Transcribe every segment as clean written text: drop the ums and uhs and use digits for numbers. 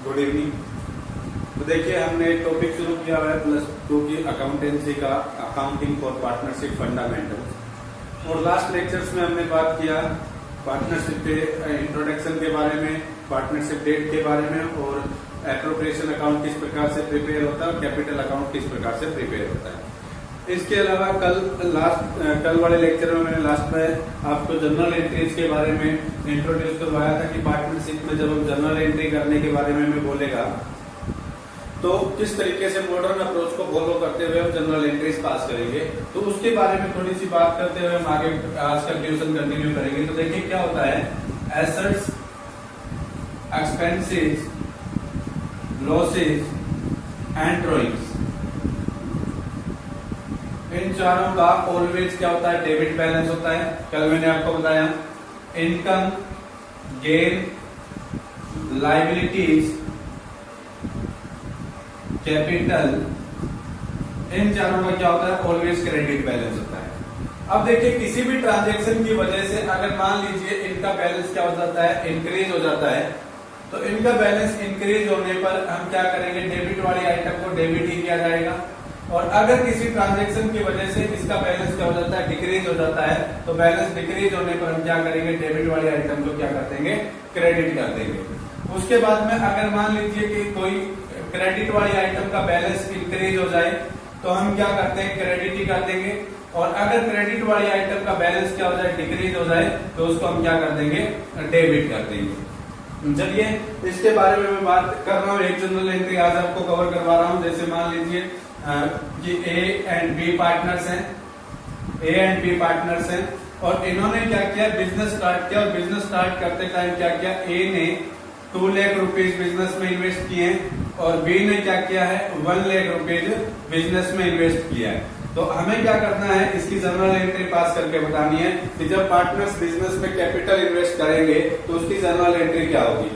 Good evening. तो देखिए हमने एक टॉपिक शुरू किया हुआ है +2 की अकाउंटेंसी का, अकाउंटिंग फॉर पार्टनरशिप फंडामेंटल। और लास्ट लेक्चर्स में हमने बात किया पार्टनरशिप के इंट्रोडक्शन के बारे में, पार्टनरशिप डेट के बारे में, और एप्रोप्रिएशन अकाउंट किस प्रकार से प्रिपेयर होता है और कैपिटल अकाउंट किस प्रकार से प्रिपेयर होता है। इसके अलावा कल वाले लेक्चर में मैंने लास्ट में आपको जर्नल एंट्रीज के बारे में इंट्रोड्यूस करवाया था कि पार्टनरशिप में जब हम जर्नल एंट्री करने के बारे में मैं बोलेगा तो किस तरीके से मॉडर्न अप्रोच को फॉलो करते हुए हम जर्नल एंट्रीज पास करेंगे। तो उसके बारे में थोड़ी सी बात करते हुए हम आगे आज का ट्यूशन कंटिन्यू करेंगे। तो देखिए क्या होता है, assets, expenses, losses and drawings, इन चारों का ऑलवेज क्या होता है, डेबिट बैलेंस होता है। कल मैंने आपको बताया इनकम, गेन, लायबिलिटीज, कैपिटल, इन चारों का क्या होता है, ऑलवेज क्रेडिट बैलेंस होता है। अब देखिए किसी भी ट्रांजैक्शन की वजह से अगर मान लीजिए इनका बैलेंस क्या हो जाता है, इंक्रीज हो जाता है, तो इनका बैलेंस इंक्रीज होने पर हम क्या करेंगे, डेबिट वाली आइटम को डेबिट ही किया जाएगा। और अगर किसी ट्रांजैक्शन की वजह से इसका बैलेंस क्या हो जाता है, डिक्रीज हो जाता है, तो बैलेंस डिक्रीज होने पर हम क्या करेंगे, डेबिट वाली आइटम को क्या कर देंगे, क्रेडिट कर देंगे। उसके बाद में अगर मान लीजिए कि कोई क्रेडिट वाली आइटम का बैलेंस इंक्रीज हो जाए तो हम क्या करते हैं, क्रेडिट ही कर देंगे। और अगर क्रेडिट वाली आइटम का बैलेंस क्या हो जाए, डिक्रीज हो जाए, तो उसको हम क्या कर देंगे, डेबिट कर देंगे। चलिए इसके बारे में मैं बात कर रहा हूँ। एक जनरल एंट्री आज आपको कवर करवा रहा हूँ। जैसे मान लीजिए कि ए एंड बी पार्टनर्स हैं, ए एंड बी पार्टनर्स हैं, और इन्होंने क्या किया, बिजनेस स्टार्ट किया। और बिजनेस स्टार्ट करते टाइम क्या किया, ए ने 2 लाख रुपीज बिजनेस में इन्वेस्ट किए और बी ने क्या किया है, 1 लाख रुपीज बिजनेस में इन्वेस्ट किया है। तो हमें क्या करना है, इसकी जर्नल एंट्री पास करके बतानी है कि जब पार्टनर्स बिजनेस में कैपिटल इन्वेस्ट करेंगे तो उसकी जर्नल एंट्री क्या होगी।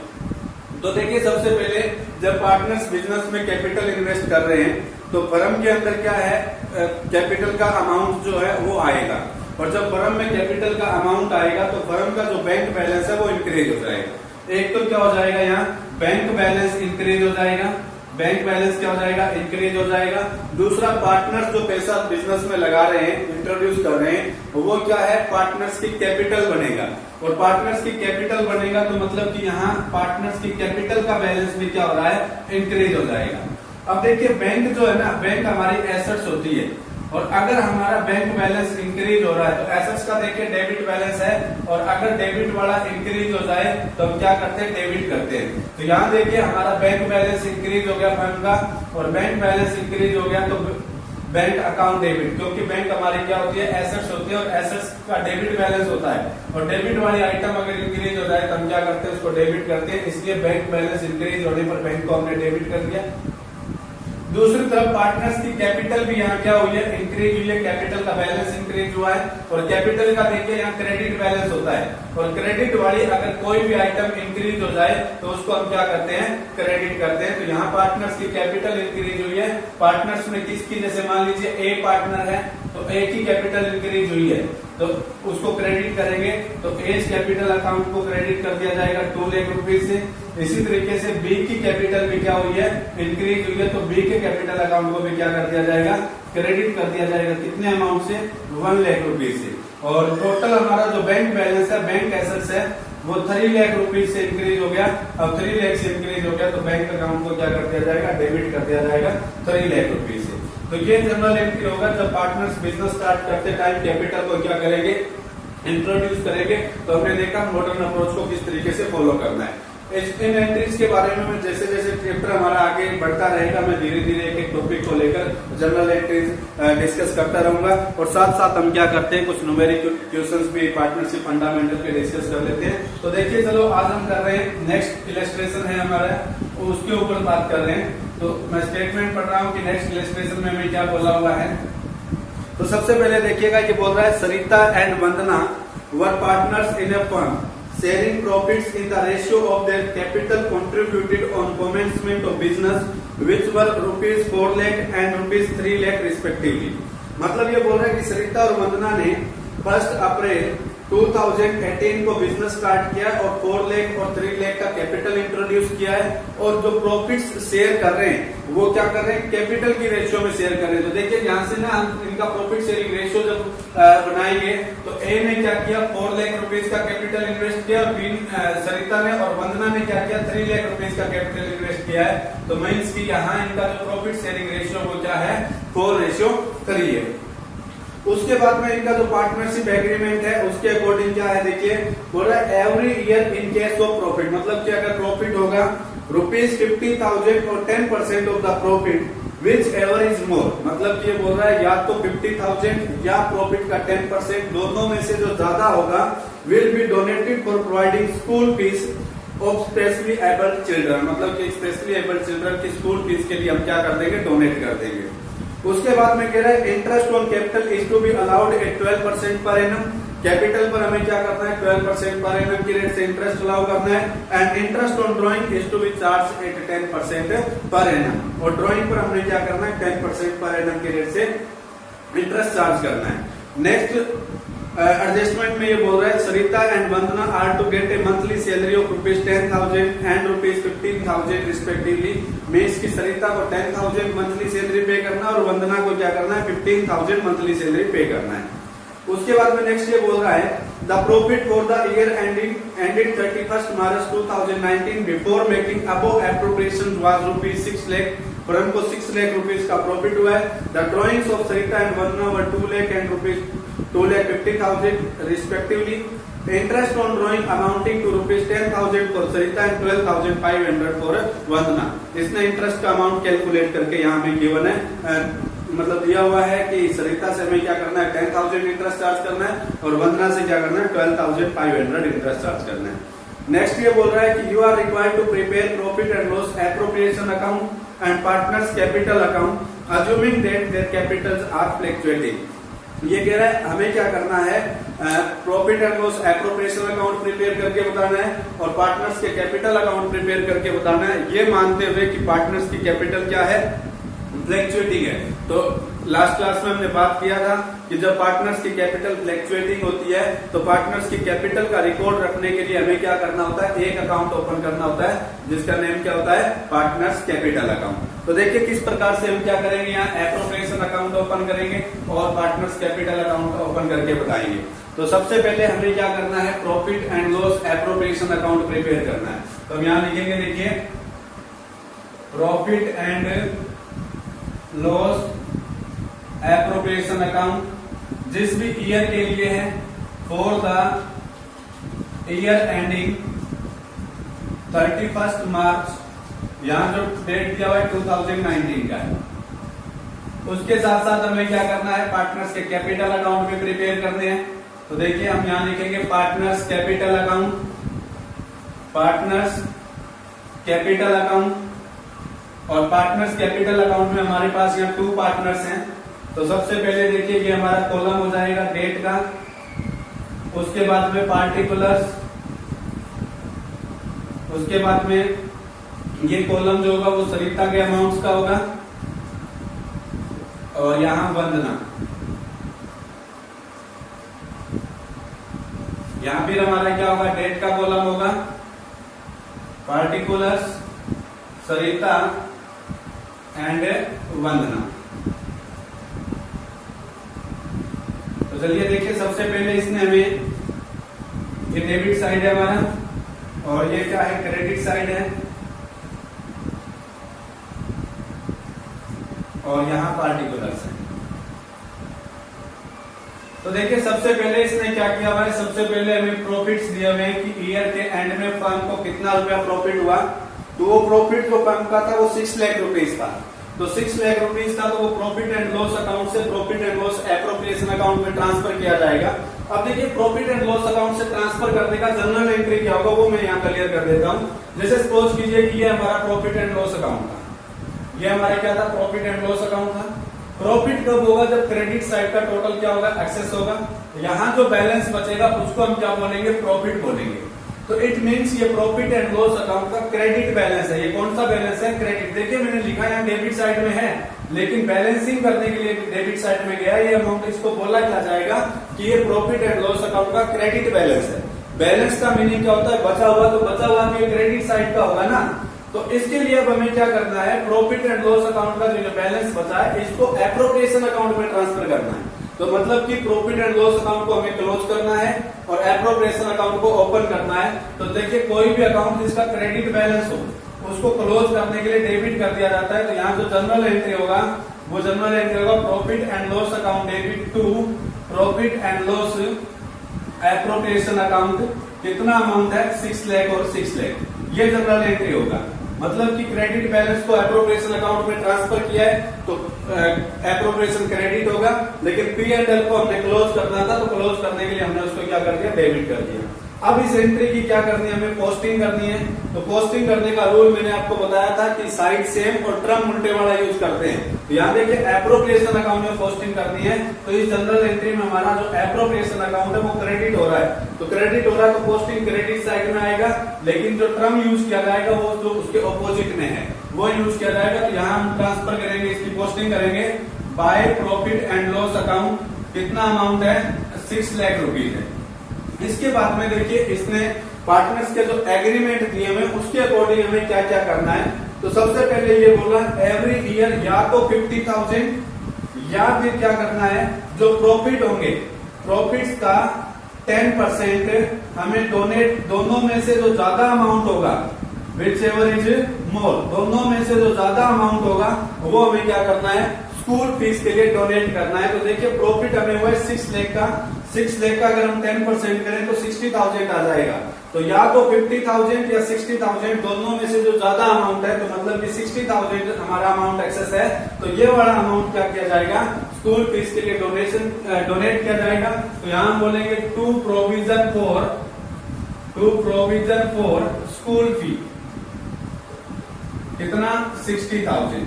तो देखिए सबसे पहले जब पार्टनर्स बिजनेस में कैपिटल इन्वेस्ट कर रहे हैं तो फर्म के अंदर क्या है, कैपिटल का अमाउंट जो है वो आएगा। और जब फर्म में कैपिटल का अमाउंट आएगा तो फर्म का जो बैंक बैलेंस है वो इंक्रीज हो जाएगा। एक तो क्या हो जाएगा, यहाँ बैंक बैलेंस इंक्रीज हो जाएगा, बैंक बैलेंस क्या हो जाएगा, इंक्रीज हो जाएगा। दूसरा, पार्टनर्स जो पैसा बिजनेस में लगा रहे हैं, इंट्रोड्यूस कर रहे हैं, वो क्या है, पार्टनर्स की कैपिटल बनेगा। और पार्टनर्स की कैपिटल बनेगा तो मतलब कि यहाँ पार्टनर्स की कैपिटल का बैलेंस भी क्या हो रहा है, इंक्रीज हो जाएगा। अब देखिए बैंक जो है ना, बैंक हमारी एसेट्स होती है, और अगर हमारा बैंक बैलेंस इंक्रीज हो रहा है तो एसेट्स का देखिए डेबिट बैलेंस है, और अगर डेबिट वाला इंक्रीज हो जाए तो हम क्या करते हैं, डेबिट करते हैं। तो यहाँ देखिए हमारा बैंक बैलेंस इंक्रीज हो गया फर्म का, और बैंक बैलेंस इंक्रीज हो गया तो बैंक अकाउंट डेबिट, क्योंकि बैंक हमारी क्या होती है, एसेट्स होती है, और एसेट्स का डेबिट बैलेंस होता है। और डेबिट वाली आइटम अगर इंक्रीज हो जाए तो हम क्या करते हैं, उसको डेबिट करते हैं। इसलिए बैंक बैलेंस इंक्रीज होने पर बैंक को हमने डेबिट कर दिया। दूसरी तरफ पार्टनर्स की कैपिटल भी यहाँ क्या हुई है, इंक्रीज हुई है, कैपिटल का बैलेंस इंक्रीज हुआ है। और कैपिटल का देखिए यहाँ क्रेडिट बैलेंस होता है, और क्रेडिट वाली अगर कोई भी आइटम इंक्रीज हो जाए तो उसको हम क्या करते हैं, क्रेडिट करते हैं। तो यहाँ पार्टनर्स की कैपिटल इंक्रीज हुई है। पार्टनर्स में किसकी, जैसे मान लीजिए ए पार्टनर है तो ए की कैपिटल इंक्रीज हुई है तो उसको क्रेडिट करेंगे, तो एज कैपिटल अकाउंट को क्रेडिट कर दिया जाएगा 2 लाख रुपीज से। इसी तरीके से बी की कैपिटल भी क्या हुई है, इंक्रीज हुई है, तो बी के कैपिटल अकाउंट को भी क्या कर दिया जाएगा, क्रेडिट कर दिया जाएगा। कितने अमाउंट से, 1 लाख रुपीज से। और टोटल हमारा जो बैंक बैलेंस है, बैंक एसेट्स है, वो 3 लाख रुपीज से इंक्रीज हो गया। अब 3 लाख से इंक्रीज हो गया तो बैंक अकाउंट को क्या कर दिया जाएगा, डेबिट कर दिया जाएगा 3 लाख रुपीज से। तो ये जनरल एंट्री होगा जब पार्टनर्स बिजनेस स्टार्ट करते टाइम कैपिटल को क्या करेंगे, इंट्रोड्यूस करेंगे। तो हमने देखा मॉडर्न अप्रोच को किस तरीके से फॉलो करना है। इन एंट्रीज के बारे में मैं जैसे जैसे चैप्टर हमारा आगे बढ़ता रहेगा, मैं धीरे धीरे एक एक टॉपिक को लेकर जनरल एंट्रीज डिस्कस करता रहूंगा। और साथ साथ हम क्या करते हैं, कुछ न्यूमेरिकल क्वेश्चंस भी पार्टनरशिप फंडामेंटल पे डिस्कस कर लेते हैं। तो देखिए चलो आज हम कर रहे हैं, नेक्स्ट इलस्ट्रेशन है हमारा, उसके ऊपर बात कर रहे हैं। तो मैं स्टेटमेंट पढ़ रहा हूँ कि नेक्स्ट इलस्ट्रेशन में हमें क्या बोला हुआ है। तो सबसे पहले देखिएगा कि बोल रहा है, Sarita and Vandana were partners in a firm sharing profits in the ratio of their capital contributed on commencement of business, which were rupees 4 lakh and rupees 3 lakh respectively। मतलब ये बोल रहा है कि सरिता और वंदना ने 1 अप्रैल 2018 को बिजनेस स्टार्ट किया और 4 लाख और 3 लाख का कैपिटल इंट्रोड्यूस किया है, और जो प्रॉफिट्स शेयर कर रहे हैं वो क्या कर रहे हैं, कैपिटल की रेशियो में शेयर कर रहे हैं। तो देखिए यहाँ से ना हम इनका प्रॉफिट शेयरिंग रेशियो जब बनाएंगे तो ए ने क्या किया, 4 लाख रुपीज का कैपिटल इन्वेस्ट किया, और सरिता ने और वंदना ने क्या किया, 3 लाख रुपीज का कैपिटल इन्वेस्ट किया है। तो मीन्स की यहाँ इनका जो प्रॉफिट शेयरिंग रेशियो वो क्या है, 4:3 है। उसके बाद में इनका जो पार्टनरशिप एग्रीमेंट है उसके अकॉर्डिंग क्या है, देखिए बोल रहा है every year in case of profit, मतलब कि अगर प्रॉफिट होगा ₹50,000 और 10% of the profit which ever is more, मतलब कि ये बोल रहा है या तो 50,000 या प्रॉफिट का 10%, दोनों में से जो ज्यादा होगा will be donated for providing school fees of specially abled children, मतलब कि स्पेशली एबल्ड चिल्ड्रन की स्कूल फीस के लिए हम क्या कर देंगे, डोनेट कर देंगे। उसके बाद में कह रहा है interest on capital is to be allowed at 12% per annum, capital पर हमें क्या करना है, 12% पर एनम की रेट से इंटरेस्ट अलाउ करना है। And interest on drawing is to be charge at 10% per annum, और ड्राइंग पर हमने क्या करना है, 10% पर एनम की रेट से इंटरेस्ट चार्ज करना है। नेक्स्ट एडजस्टमेंट में ये बोल रहा है Sarita and Vandana are to get a monthly salary of ₹10,000 and ₹15,000 respectively, means की सरिता को 10,000 मंथली सैलरी पे करना और वंदना को क्या करना है, 15,000 मंथली सैलरी पे करना है। उसके बाद में नेक्स्ट ये बोल रहा है the profit for the year ended 31 March 2019 before making above appropriation was ₹6 lakh, और हमको 6 लाख रुपीज का प्रॉफिट हुआ है। The drawings of Sarita and Vandana were 2 lakh and ₹2,50,000 respectively. Interest on drawing amounting to ₹10,000 for Sarita and 12,500 for Vandana. इसने इंटरेस्ट का अमाउंट कैलकुलेट करके यहाँ में गिवन है, मतलब दिया हुआ है कि सरिता से हमें क्या करना है, 10,000 इंटरेस्ट चार्ज करना है, और वंदना से क्या करना है, 12,500 इंटरेस्ट चार्ज करना है। नेक्स्ट ये बोल रहा है कि you are required to prepare profit and loss appropriation account and partners capital account assuming that their capitals are fluctuating. ये कह रहा है हमें क्या करना है, profit and loss appropriation account prepare करके बताना है और पार्टनर्स के कैपिटल अकाउंट प्रिपेयर करके बताना है, ये मानते हुए कि पार्टनर्स की कैपिटल क्या है, फ्लक्चुएटिंग है। तो लास्ट क्लास में हमने बात किया था कि जब पार्टनर्स की कैपिटल फ्लक्चुएटिंग होती है तो पार्टनर्स की कैपिटल का रिकॉर्ड रखने के लिए हमें क्या करना होता है, एक अकाउंट ओपन करना होता है जिसका नेम क्या होता है, पार्टनर्स कैपिटल अकाउंट। तो देखिए किस प्रकार से हम क्या करेंगे, यहाँ एप्रोप्रिएशन अकाउंट ओपन करेंगे और पार्टनर्स कैपिटल अकाउंट ओपन करके बताएंगे। तो सबसे पहले हमें क्या करना है, profit and loss appropriation account prepare करना है। तो हम यहाँ लिखेंगे, देखिए profit and loss appropriation account जिस भी ईयर के लिए है, फॉर द ईयर एंडिंग 31 मार्च, यहां जो डेट दिया हुआ है 2019 का है। उसके साथ साथ हमें क्या करना है, पार्टनर्स के कैपिटल अकाउंट भी प्रिपेयर करने हैं। तो देखिए हम यहां लिखेंगे partners capital account, partners capital account, और पार्टनर्स कैपिटल अकाउंट में हमारे पास यहाँ 2 पार्टनर्स हैं। तो सबसे पहले देखिए ये हमारा कॉलम हो जाएगा डेट का, उसके बाद में पार्टिकुलर्स, उसके बाद में ये कॉलम जो होगा वो सरिता के अमाउंट्स का होगा, और यहां वंदना, यहां फिर हमारा क्या होगा, डेट का कॉलम होगा, पार्टिकुलर्स, सरिता एंड वंदना। तो चलिए देखिए सबसे पहले इसने हमें, ये डेबिट साइड है हमारा और ये क्या है, क्रेडिट साइड है, और यहां पार्टिकुलर्स है। तो देखिए सबसे पहले इसने क्या किया हुआ है, सबसे पहले हमें प्रॉफिट्स दिए हुए हैं कि ईयर के एंड में फर्म को कितना रुपया प्रॉफिट हुआ। तो वो प्रॉफिट जो फर्म का था वो 6 लाख रुपीज था। तो 6 लाख रुपीज था तो वो प्रॉफिट एंड लॉस अकाउंट से profit and loss appropriation account में ट्रांसफर किया जाएगा। अब देखिए प्रॉफिट एंड लॉस अकाउंट से ट्रांसफर करने का जनरल एंट्री क्या होगा वो मैं यहाँ क्लियर कर देता हूँ। जैसे सपोज कीजिए कि ये हमारा प्रॉफिट एंड लॉस अकाउंट था, ये हमारा क्या था, प्रॉफिट एंड लॉस अकाउंट था। प्रॉफिट कब होगा, जब क्रेडिट साइड का टोटल क्या होगा, एक्सेस होगा। यहाँ जो बैलेंस बचेगा उसको हम क्या बोलेंगे, प्रॉफिट बोलेंगे। तो इट मीन्स ये प्रॉफिट एंड लॉस अकाउंट का क्रेडिट बैलेंस है। ये कौन सा बैलेंस है? क्रेडिट। देखिए मैंने लिखा यहाँ डेबिट साइड में है, लेकिन बैलेंसिंग करने के लिए डेबिट साइड में गया ये अमाउंट, इसको बोला क्या जाएगा कि ये प्रॉफिट एंड लॉस अकाउंट का क्रेडिट बैलेंस है। बैलेंस का मीनिंग क्या होता है? बचा हुआ, तो बचा हुआ भी क्रेडिट साइड का होगा ना। तो इसके लिए अब हमें क्या करना है, प्रॉफिट एंड लॉस अकाउंट का जो बैलेंस बचा है इसको एप्रोप्रिएशन अकाउंट में ट्रांसफर करना है। तो मतलब कि प्रॉफिट एंड लॉस अकाउंट को हमें क्लोज करना है और एप्रोप्रिएशन अकाउंट को ओपन करना है। तो देखिए कोई भी अकाउंट जिसका क्रेडिट बैलेंस हो उसको क्लोज करने के लिए डेबिट कर दिया जाता है। तो यहाँ जो जनरल एंट्री होगा वो जनरल एंट्री होगा profit and loss account debit to profit and loss appropriation account. कितना अमाउंट है? 6 लाख और 6 लाख, ये जनरल एंट्री होगा। मतलब कि क्रेडिट बैलेंस को एप्रोप्रिएशन अकाउंट में ट्रांसफर किया है तो एप्रोप्रिएशन क्रेडिट होगा, लेकिन P&L को हमने क्लोज करना था, तो क्लोज करने के लिए हमने उसको क्या कर दिया? डेबिट कर दिया। अब इस एंट्री की क्या करनी है? हमें पोस्टिंग करनी है। तो पोस्टिंग करने का रूल मैंने आपको बताया था कि साइड सेम और टर्म उल्टे वाला यूज करते हैं। तो यहाँ देखिए एप्रोप्रिएशन अकाउंट में पोस्टिंग करनी है, तो इस जनरल एंट्री में हमारा जो एप्रोप्रिएशन अकाउंट है वो क्रेडिट हो रहा है। तो क्रेडिट हो रहा है तो पोस्टिंग क्रेडिट साइड में आएगा, लेकिन जो टर्म यूज किया जाएगा वो जो उसके ऑपोजिट में है वो यूज किया जाएगा। तो यहाँ हम ट्रांसफर करेंगे, इसकी पोस्टिंग करेंगे by profit and loss account. कितना अमाउंट है? 6 लाख रुपीज है। इसके बाद में देखिए इसने पार्टनर्स के जो एग्रीमेंट दिए हमें उसके अकॉर्डिंग हमें क्या क्या करना है। तो सबसे पहले ये बोला एवरी ईयर या तो 50,000 या फिर क्या करना है, जो प्रॉफिट होंगे प्रॉफिट्स का 10% हमें डोनेट, दोनों में से जो ज्यादा अमाउंट होगा विच एवर इज मोर, दोनों में से जो ज्यादा अमाउंट होगा वो हमें क्या करना है? स्कूल फीस के लिए डोनेट करना है। तो देखिए प्रॉफिट हमें हुआ 6 लाख का, 6 लाख का अगर हम 10% करें तो 60,000 आ जाएगा। तो या तो 50,000 या 60,000 दोनों में से जो ज्यादा अमाउंट है, तो मतलब कि 60,000 हमारा अमाउंट एक्सेस है, तो ये वाला अमाउंट क्या किया जाएगा? स्कूल फीस के लिए डोनेट किया जाएगा। तो यहाँ हम बोलेंगे to provision for school fee. कितना? 60,000।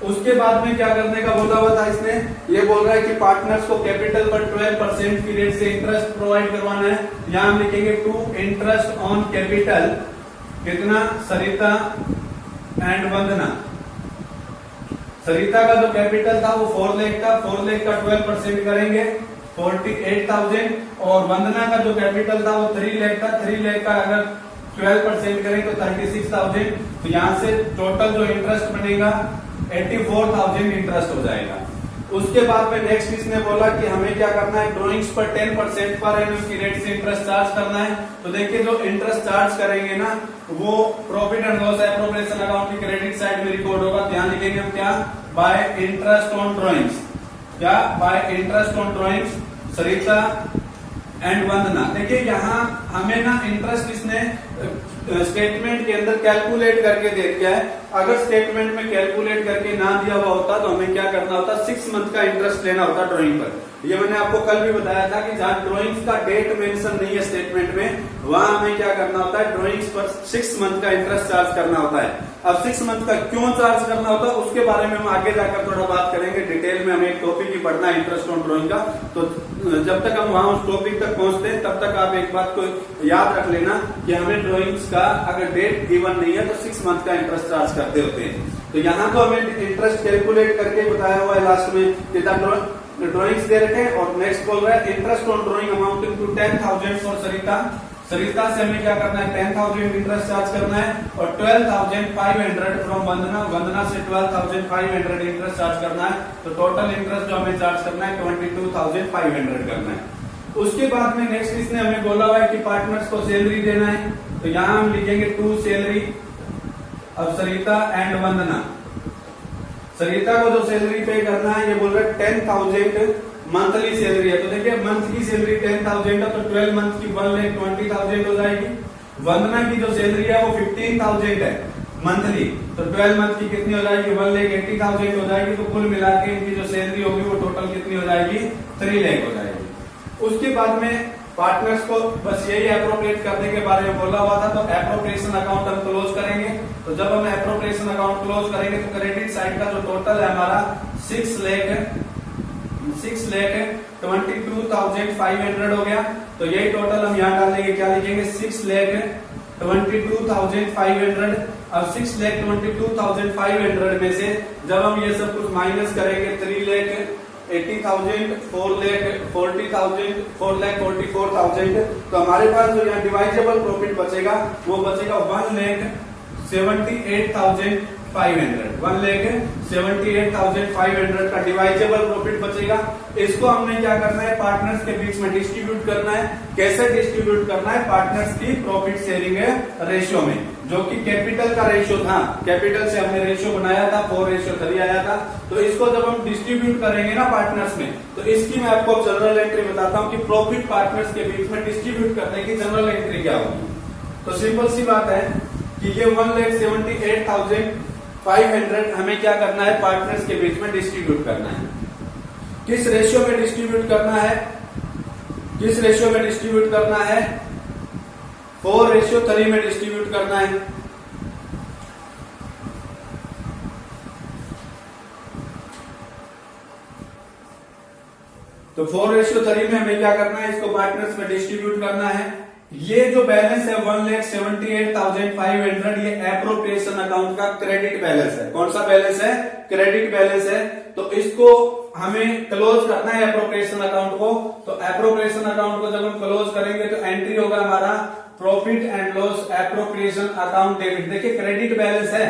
उसके बाद में क्या करने का बोला हुआ था इसने? ये बोल रहा है कि पार्टनर्स को कैपिटल पर 12% की रेट से इंटरेस्ट प्रोवाइड करवाना है। यहां हम लिखेंगे टू इंटरेस्ट ऑन कैपिटल। कितना? सरिता एंड वंदना। सरिता का जो कैपिटल था वो 4 लाख था, 4 लाख का 12% करेंगे 48,000, और वंदना का जो कैपिटल था वो 3 लाख था, 3 लाख का अगर 12% करें तो 36,000। तो यहां से टोटल जो इंटरेस्ट बनेगा 84,000 इंटरेस्ट हो जाएगा। उसके बाद में नेक्स्ट इसने बोला कि हमें क्या करना है? ड्रॉइंग्स पर 10% पर एनम की रेट से इंटरेस्ट चार्ज करना है। तो देखिए जो इंटरेस्ट चार्ज करेंगे ना वो profit and loss appropriation account की क्रेडिट साइड में रिकॉर्ड होगा। ध्यान लिखेंगे हम क्या? By interest on drawings. क्या? By interest on drawings Sarita and Vandana. देखिए यहाँ हमें ना इंटरेस्ट इसने स्टेटमेंट के अंदर कैलकुलेट करके दे दिया है। अगर स्टेटमेंट में कैलकुलेट करके ना दिया हुआ होता तो हमें क्या करना होता? 6 मंथ का इंटरेस्ट लेना होता ड्राइंग पर। ये मैंने आपको कल भी बताया था कि जहां ड्राइंग्स का डेट मेंशन नहीं है स्टेटमेंट में, वहां हमें क्या करना होता है? ड्राइंग्स पर 6 मंथ का इंटरेस्ट चार्ज करना होता है। अब 6 मंथ का क्यों चार्ज करना होता है उसके बारे में हम आगे जाकर थोड़ा बात करेंगे डिटेल में। हमें एक टॉपिक ही पढ़ना है इंटरेस्ट ऑन ड्राइंग का, तो जब तक हम वहां उस टॉपिक तक पहुंचते हैं तब तक आप एक बात को याद रख लेना कि हमें ड्राइंग्स का अगर डेट गिवन नहीं है तो 6 मंथ का इंटरेस्ट चार्ज करते होते हैं। तो यहाँ तो हमें इंटरेस्ट कैलकुलेट करके बताया हुआ है लास्ट में कितना ड्राइंग्स दे रखे हैं, और नेक्स्ट बोल रहा है interest on drawing amounting to 10,000 for Sarita. Sarita से हमें क्या करना है? 10,000 इंटरेस्ट चार्ज करना है, और 12,500 फ्रॉम वंदना, वंदना से 12,500 इंटरेस्ट चार्ज करना है। तो टोटल इंटरेस्ट जो हमें चार्ज करना है 22,500 करना है। उसके बाद में नेक्स्ट इसने हमें बोला हुआ है कि पार्टनर्स को सैलरी देना है। तो यहाँ हम लिखेंगे टू सैलरी। अब सरिता एंड वंदना, सरिता को जो सैलरी पे करना है ये बोल रहा है 10,000 मंथली सैलरी है। तो देखिए मंथ की सैलरी 10,000 है, तो 12 मंथ की 1,20,000 हो जाएगी। वंदना की जो सैलरी है वो 15,000 है मंथली, तो 12 मंथ की कितनी हो जाएगी? 1,80,000 हो जाएगी। तो कुल मिला के इनकी जो सैलरी होगी वो टोटल कितनी हो जाएगी? 3 लाख हो जाएगी। उसके बाद में पार्टनर्स को बस यही एप्रोप्रिएट करने के बारे में बोला हुआ था। तो एप्रोप्रिएशन अकाउंट हम क्लोज करेंगे। तो जब हम एप्रोप्रिएशन अकाउंट क्लोज करेंगे तो क्रेडिट साइड का जो टोटल है हमारा 6 लाख 22,500 हो गया। तो यही टोटल हम यहाँ डाल देंगे, क्या लिखेंगे 6,22,500। अब 6,22,500 में से जब हम ये सब कुछ माइनस करेंगे 3,80,000, 4,40,000, 4,44,000, तो हमारे पास जो यहाँ डिवाइजेबल प्रॉफिट बचेगा वो बचेगा 1,78,500। 1,78,500 का डिवाइजेबल प्रॉफिट बचेगा। इसको हमने क्या करना है, पार्टनर्स के बीच में डिस्ट्रीब्यूट करना है। कैसे डिस्ट्रीब्यूट करना है, पार्टनर्स की प्रॉफिट शेयरिंग रेशियो में, जो कि कैपिटल का रेशियो था। कैपिटल से हमने रेशियो बनाया था, 4:3 आया था। तो इसको जब हम डिस्ट्रीब्यूट करेंगे ना पार्टनर्स में, तो इसकी मैं आपको जनरल एंट्री बताता हूँ कि प्रॉफिट पार्टनर्स के बीच में डिस्ट्रीब्यूट करने की जनरल एंट्री क्या होगी। तो सिंपल सी बात है कि ये 1,78,500 हमें क्या करना है, पार्टनर्स के बीच में डिस्ट्रीब्यूट करना है। किस रेशियो में डिस्ट्रीब्यूट करना है, किस रेशियो में डिस्ट्रीब्यूट करना है, 4:3 में डिस्ट्रीब्यूट करना है। तो 4:3 में हमें क्या करना है, इसको पार्टनर्स में डिस्ट्रीब्यूट करना है। ये जो बैलेंस है 1,78,500, ये एप्रोप्रिएशन अकाउंट का क्रेडिट बैलेंस है। कौन सा बैलेंस है, क्रेडिट बैलेंस है। तो इसको हमें क्लोज करना है एप्रोप्रिएशन अकाउंट को। तो एप्रोप्रिएशन अकाउंट को जब हम क्लोज करेंगे तो एंट्री होगा हमारा profit and loss appropriation account debit. देखिए क्रेडिट बैलेंस है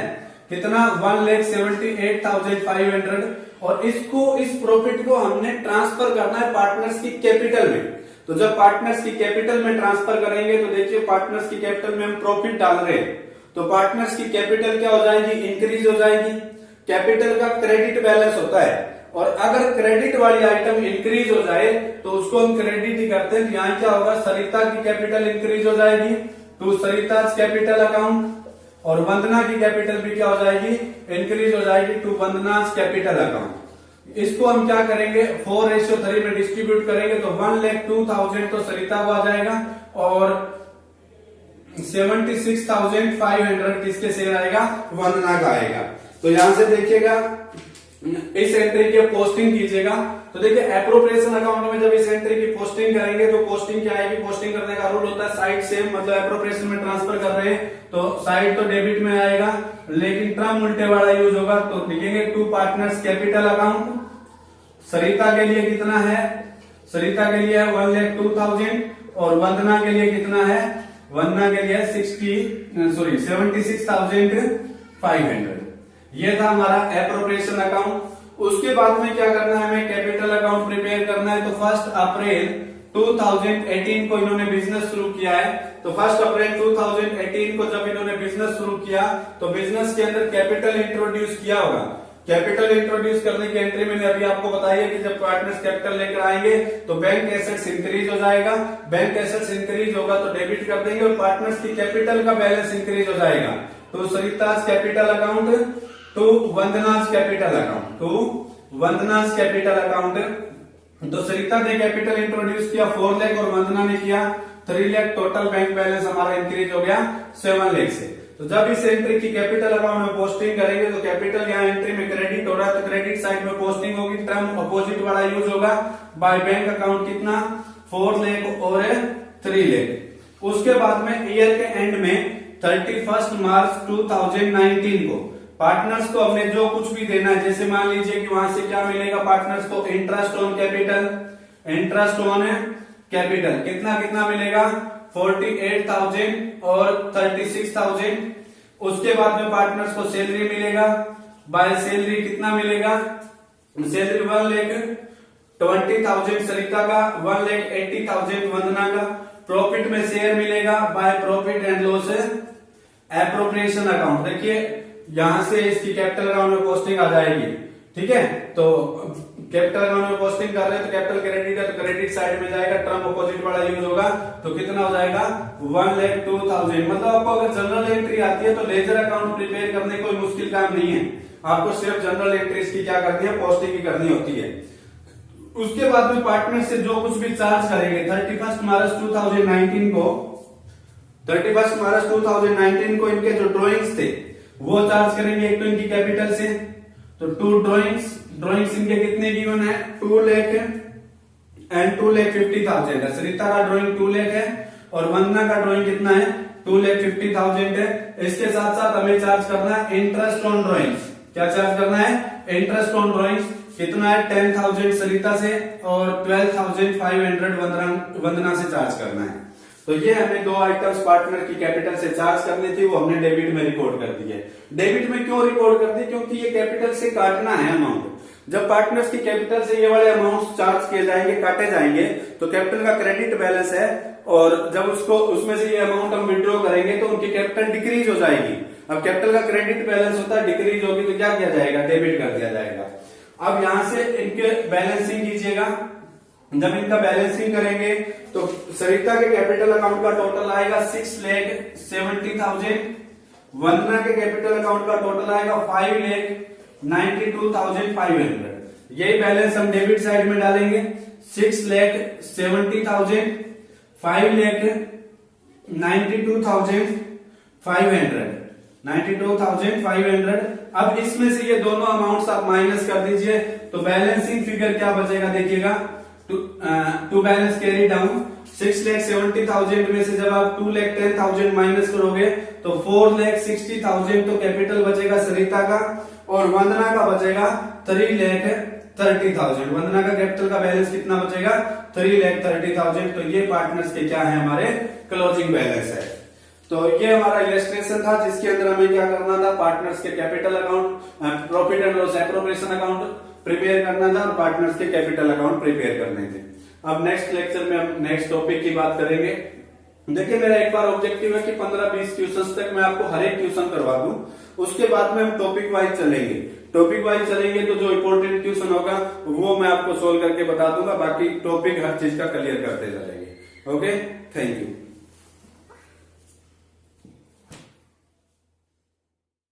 कितना, 1,78,500, और इसको, इस प्रॉफिट को हमने ट्रांसफर करना है पार्टनर्स की कैपिटल में। तो जब पार्टनर्स की कैपिटल में ट्रांसफर करेंगे तो देखिए पार्टनर्स की कैपिटल में हम प्रॉफिट डाल रहे हैं, तो पार्टनर्स की कैपिटल क्या हो जाएगी, इंक्रीज हो जाएगी। कैपिटल का क्रेडिट बैलेंस होता है, और अगर क्रेडिट वाली आइटम इंक्रीज हो जाए तो उसको हम क्रेडिट ही करते हैं। यहाँ क्या होगा, सरिता की कैपिटल इंक्रीज हो जाएगी टू सरिताज कैपिटल अकाउंट, और वंदना की कैपिटल भी क्या हो जाएगी, इंक्रीज हो जाएगी टू वंदनाज कैपिटल अकाउंट। इसको हम क्या करेंगे, 4:3 में डिस्ट्रीब्यूट करेंगे। तो 1,02,000 तो सरिता को आ जाएगा, और 76,500 किसके शेयर आएगा, वंदना का आएगा। तो यहां से देखिएगा, इस एंट्री की पोस्टिंग कीजिएगा। तो देखिए एप्रोप्रिएशन अकाउंट में जब इस एंट्री की पोस्टिंग करेंगे तो पोस्टिंग क्या आएगी, पोस्टिंग करने का रूल होता है साइड सेम, मतलब एप्रोप्रिएशन में ट्रांसफर कर रहे हैं तो साइड तो डेबिट में आएगा, लेकिन टर्म उल्टे वाला यूज होगा। तो लिखेंगे टू पार्टनर्स कैपिटल अकाउंट। सरिता के लिए कितना है, सरिता के लिए 1,02,000, और वंदना के लिए कितना है, वंदना के लिए 76,500। ये था हमारा एप्रोप्रिएशन अकाउंट। उसके बाद में क्या करना है, हमें कैपिटल अकाउंट प्रिपेयर करना है। तो 1 अप्रैल 2018 को इन्होंने बिजनेस शुरू किया है। तो 1 अप्रैल 2018 को जब इन्होंने बिजनेस शुरू किया तो बिजनेस के अंदर कैपिटल इंट्रोड्यूस किया होगा। कैपिटल इंट्रोड्यूस करने की एंट्री मैंने अभी आपको बताई है कि जब पार्टनर्स कैपिटल लेकर आएंगे तो बैंक एसेट्स इंक्रीज हो जाएगा। बैंक एसेट्स इंक्रीज होगा तो डेबिट कर देंगे, और पार्टनर्स की कैपिटल का बैलेंस इंक्रीज हो जाएगा। तो Sarita's capital account to Vandana's capital account, to Vandana's capital account. तो सरिता ने कैपिटल इंट्रोड्यूस किया 4 लाख और वंदना ने किया 3 लाख। टोटल बैंक बैलेंस हमारा इंक्रीज हो गया 7 लाख से। तो जब इस एंट्री की कैपिटल अकाउंट में पोस्टिंग करेंगे तो कैपिटल यहाँ एंट्री में क्रेडिट हो रहा है तो क्रेडिट साइड में पोस्टिंग होगी, टर्म अपोजिट वाला यूज होगा। बाय बैंक अकाउंट कितना, 4 लाख और 3 लाख। उसके बाद में ईयर के एंड में 31 मार्च 2019 को पार्टनर्स को हमने जो कुछ भी देना है, जैसे मान लीजिए कि वहां से क्या मिलेगा पार्टनर्स को, interest on capital, interest on capital कितना कितना मिलेगा, 48,000 और 36,000। उसके बाद में पार्टनर्स को सैलरी मिलेगा, बाय सैलरी कितना मिलेगा, सैलरी 1,20,000 सरिता का, 1,80,000 वंदना का। प्रॉफिट में शेयर मिलेगा by profit and loss appropriation account. देखिए यहां से इसकी कैपिटल अकाउंट में पोस्टिंग आ जाएगी, ठीक है। तो कैपिटल अकाउंट में पोस्टिंग कर रहे हैं तो कैपिटल क्रेडिट है तो क्रेडिट साइड में जाएगा, टर्म अपोजिट वाला यूज होगा। तो कितना हो जाएगा 1,02,000। मतलब आपको अगर जनरल एंट्री आती है तो लेजर अकाउंट प्रिपेयर करने कोई मुश्किल काम नहीं है, आपको सिर्फ जनरल एंट्रीज की क्या करनी है, पोस्टिंग की करनी होती है। उसके बाद में पार्टनर से जो कुछ भी चार्ज करेंगे 31 मार्च 2019 को, 31 मार्च 2019 को इनके जो ड्रॉइंग्स थे वो चार्ज करेंगे। एक तो इनकी कैपिटल से, तो 2 ड्रॉइंग्स इनके कितने गिवन है, 2 लाख एंड 2,50,000 है। सरिता का ड्राइंग 2 लाख है और वंदना का ड्राइंग कितना है 2,50,000 है। इसके साथ साथ हमें चार्ज करना है इंटरेस्ट ऑन ड्राइंग्स। क्या चार्ज करना है इंटरेस्ट ऑन ड्राइंग्स। कितना है 10,000 सरिता से और 12,500 वंदना से चार्ज करना है। तो ये हमें दो आइटम्स पार्टनर की कैपिटल से चार्ज करनी थी, वो हमने डेबिट में रिकॉर्ड कर दी है। डेबिट में क्यों रिकॉर्ड कर दी, क्योंकि ये कैपिटल से काटना है अमाउंट। जब पार्टनर्स की कैपिटल से ये वाले अमाउंट चार्ज किए जाएंगे, काटे जाएंगे, तो कैपिटल का क्रेडिट बैलेंस है और जब उसमें से ये अमाउंट हम विड्रॉ करेंगे तो उनकी कैपिटल डिक्रीज हो जाएगी। अब कैपिटल का क्रेडिट बैलेंस होता है, डिक्रीज होगी तो क्या किया जाएगा, डेबिट कर दिया जाएगा। अब यहां से इनके बैलेंसिंग कीजिएगा। जब इनका बैलेंसिंग करेंगे तो सरिता के कैपिटल अकाउंट का टोटल आएगा 6,70,000, वंदना के कैपिटल अकाउंट का टोटल आएगा 5,92,500। यही बैलेंस हम डेबिट साइड में डालेंगे 6,70,000, 5,92,500। अब इसमें से ये दोनों अमाउंट्स आप माइनस कर दीजिए तो बैलेंसिंग फिगर क्या बचेगा देखिएगा। टू बैलेंस कैरी डाउन 6,70,000 में से जब आप 2,10,000 माइनस करोगे तो 4,60,000 तो कैपिटल बचेगा सरिता का और वंदना का बचेगा 3,30,000। वंदना का कैपिटल का बैलेंस कितना बचेगा 3,30,000। तो ये पार्टनर्स के क्या है हमारे क्लोजिंग बैलेंस है। तो ये हमारा इलस्ट्रेशन था जिसके अंदर हमें क्या करना था, पार्टनर्स के capital account, profit and loss appropriation account prepare करना था और पार्टनर्स के कैपिटल अकाउंट प्रिपेयर करने थे। अब नेक्स्ट लेक्चर में हम नेक्स्ट टॉपिक की बात करेंगे। देखिए मेरा एक बार ऑब्जेक्टिव है कि 15-20 क्वेश्चंस तक मैं आपको हर एक क्वेश्चन करवा दूं, उसके बाद में हम टॉपिक वाइज चलेंगे। टॉपिक वाइज चलेंगे तो जो इंपॉर्टेंट क्वेश्चन होगा वो मैं आपको सोल्व करके बता दूंगा, बाकी टॉपिक हर चीज का क्लियर करते चलेंगे। Okay, thank you.